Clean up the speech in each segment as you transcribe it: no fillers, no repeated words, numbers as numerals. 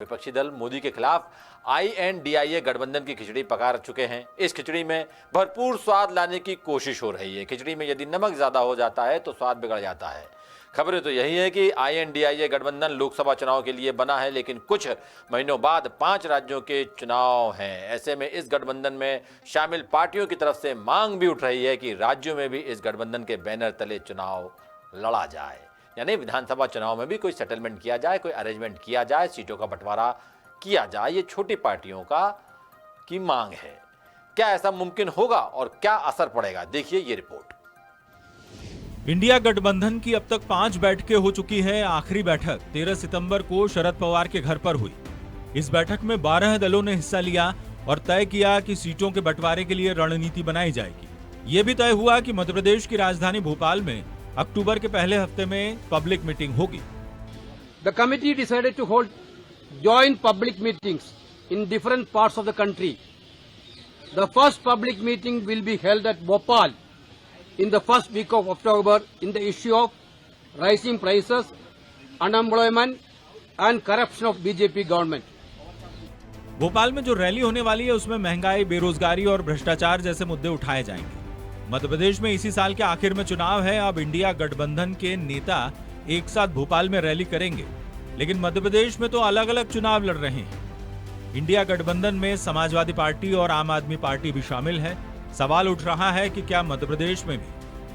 विपक्षी दल मोदी के खिलाफ INDIA गठबंधन की खिचड़ी पका चुके हैं। इस खिचड़ी में भरपूर स्वाद लाने की कोशिश हो रही है। खिचड़ी में यदि नमक ज्यादा हो जाता है तो स्वाद बिगड़ जाता है। खबरें तो यही है कि INDIA गठबंधन लोकसभा चुनाव के लिए बना है, लेकिन कुछ महीनों बाद 5 राज्यों के चुनाव हैं। ऐसे में इस गठबंधन में शामिल पार्टियों की तरफ से मांग भी उठ रही है कि राज्यों में भी इस गठबंधन के बैनर तले चुनाव लड़ा जाए, यानी विधानसभा चुनाव में भी कोई सेटलमेंट किया जाए, कोई अरेंजमेंट किया जाए, सीटों का बंटवारा किया जाए। ये छोटी पार्टियों की मांग है। क्या ऐसा मुमकिन होगा और क्या असर पड़ेगा, देखिए ये रिपोर्ट। इंडिया गठबंधन की अब तक 5 बैठकें हो चुकी है। आखिरी बैठक 13 सितंबर को शरद पवार के घर पर हुई। इस बैठक में 12 दलों ने हिस्सा लिया और तय किया कि सीटों के बंटवारे के लिए रणनीति बनाई जाएगी। ये भी तय हुआ कि मध्य प्रदेश की राजधानी भोपाल में अक्टूबर के पहले हफ्ते में पब्लिक मीटिंग होगी। The committee decided to hold joint public meetings in different parts of the country. The first public meeting will be held at Bhopal in the first week of October in the issue of rising prices, unemployment and corruption of BJP government. Bhopal में जो rally होने वाली है उसमें महंगाई, बेरोजगारी और भ्रष्टाचार जैसे मुद्दे उठाए जाएंगे। मध्य प्रदेश में इसी साल के आखिर में चुनाव है। अब इंडिया गठबंधन के नेता एक साथ भोपाल में रैली करेंगे, लेकिन मध्य प्रदेश में तो अलग अलग चुनाव लड़ रहे हैं। इंडिया गठबंधन में समाजवादी पार्टी और आम आदमी पार्टी भी शामिल है। सवाल उठ रहा है कि क्या मध्य प्रदेश में भी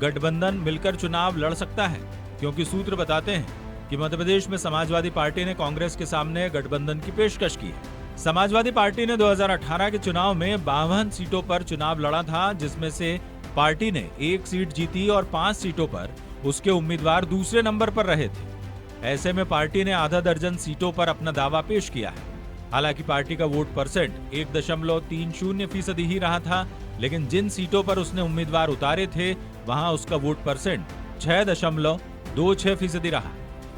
गठबंधन मिलकर चुनाव लड़ सकता है, क्योंकि सूत्र बताते हैं कि मध्य प्रदेश में समाजवादी पार्टी ने कांग्रेस के सामने गठबंधन की पेशकश की है। समाजवादी पार्टी ने 2018 के चुनाव में 52 सीटों पर चुनाव लड़ा था, जिसमें से पार्टी ने 1 सीट जीती और 5 सीटों पर उसके उम्मीदवार दूसरे नंबर पर रहे थे। ऐसे में पार्टी ने आधा दर्जन सीटों पर अपना दावा पेश किया है। हालांकि पार्टी का वोट परसेंट 1.30% ही रहा था, लेकिन जिन सीटों पर उसने उम्मीदवार उतारे थे वहां उसका वोट परसेंट 6.26% रहा।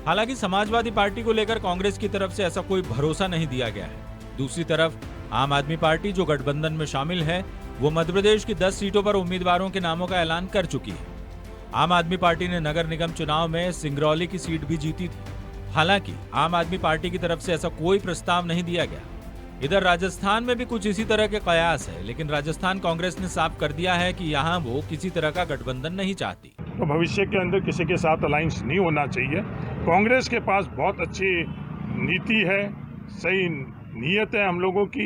हालांकि समाजवादी पार्टी को लेकर कांग्रेस की तरफ से ऐसा कोई भरोसा नहीं दिया गया है। दूसरी तरफ आम आदमी पार्टी, जो गठबंधन में शामिल है, वो मध्य प्रदेश की 10 सीटों पर उम्मीदवारों के नामों का ऐलान कर चुकी है। आम आदमी पार्टी ने नगर निगम चुनाव में सिंगरौली की सीट भी जीती थी। हालांकि आम आदमी पार्टी की तरफ से ऐसा कोई प्रस्ताव नहीं दिया गया। इधर राजस्थान में भी कुछ इसी तरह के कयास है, लेकिन राजस्थान कांग्रेस ने साफ कर दिया है कि यहाँ वो किसी तरह का गठबंधन नहीं चाहती। तो भविष्य के अंदर किसी के साथ अलायंस नहीं होना चाहिए। कांग्रेस के पास बहुत अच्छी नीति है, सही नीयत है हम लोगों की।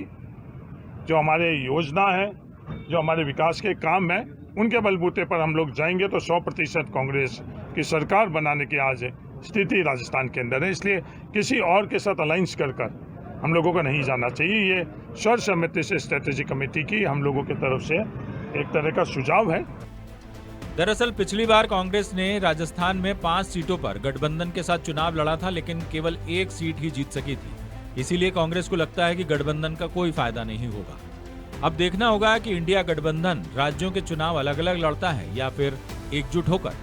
जो हमारे योजना है, जो हमारे विकास के काम है, उनके बलबूते पर हम लोग जाएंगे तो 100% कांग्रेस की सरकार बनाने की आज स्थिति राजस्थान के अंदर है। इसलिए किसी और के साथ अलायंस कर हम लोगों को नहीं जाना चाहिए। ये सर्वसम्मति से स्ट्रेटेजी कमेटी की हम लोगों की तरफ से एक तरह का सुझाव है। दरअसल पिछली बार कांग्रेस ने राजस्थान में 5 सीटों पर गठबंधन के साथ चुनाव लड़ा था, लेकिन केवल 1 सीट ही जीत सकी थी। इसीलिए कांग्रेस को लगता है कि गठबंधन का कोई फायदा नहीं होगा। अब देखना होगा कि इंडिया गठबंधन राज्यों के चुनाव अलग अलग लड़ता है या फिर एकजुट होकर